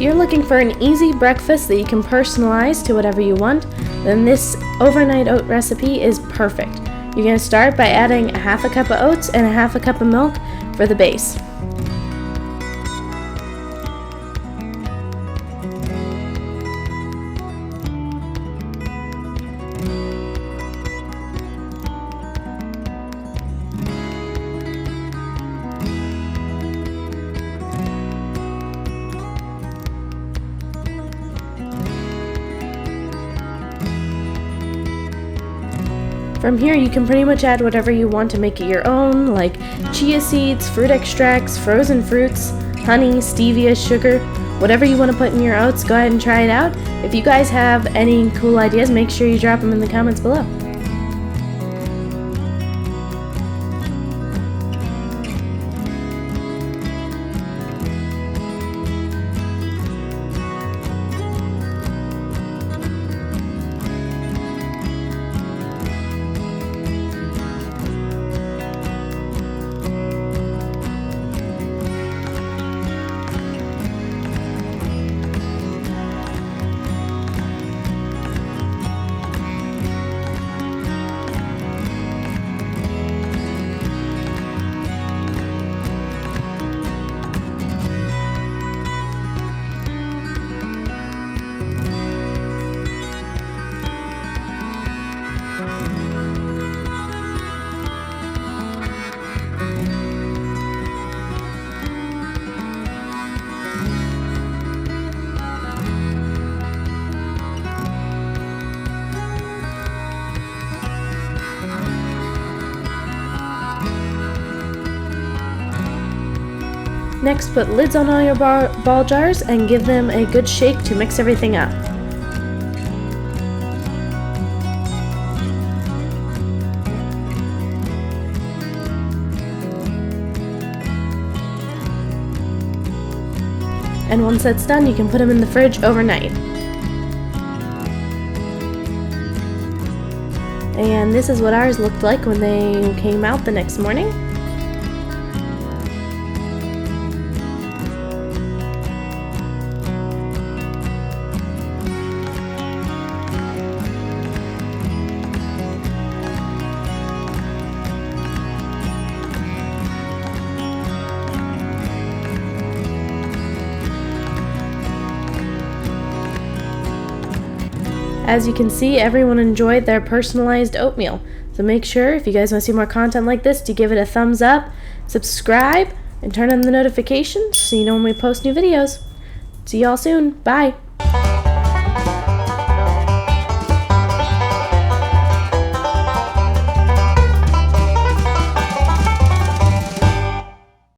you're looking for an easy breakfast that you can personalize to whatever you want, then this overnight oat recipe is perfect. You're going to start by adding a half a cup of oats and a half a cup of milk for the base. From here, you can pretty much add whatever you want to make it your own, like chia seeds, fruit extracts, frozen fruits, honey, stevia, sugar, whatever you want to put in your oats. Go ahead and try it out. If you guys have any cool ideas, make sure you drop them in the comments below. Next, put lids on all your ball jars and give them a good shake to mix everything up. And once that's done, you can put them in the fridge overnight. And this is what ours looked like when they came out the next morning. As you can see, everyone enjoyed their personalized oatmeal. So make sure, if you guys want to see more content like this, to give it a thumbs up, subscribe, and turn on the notifications so you know when we post new videos. See y'all soon. Bye.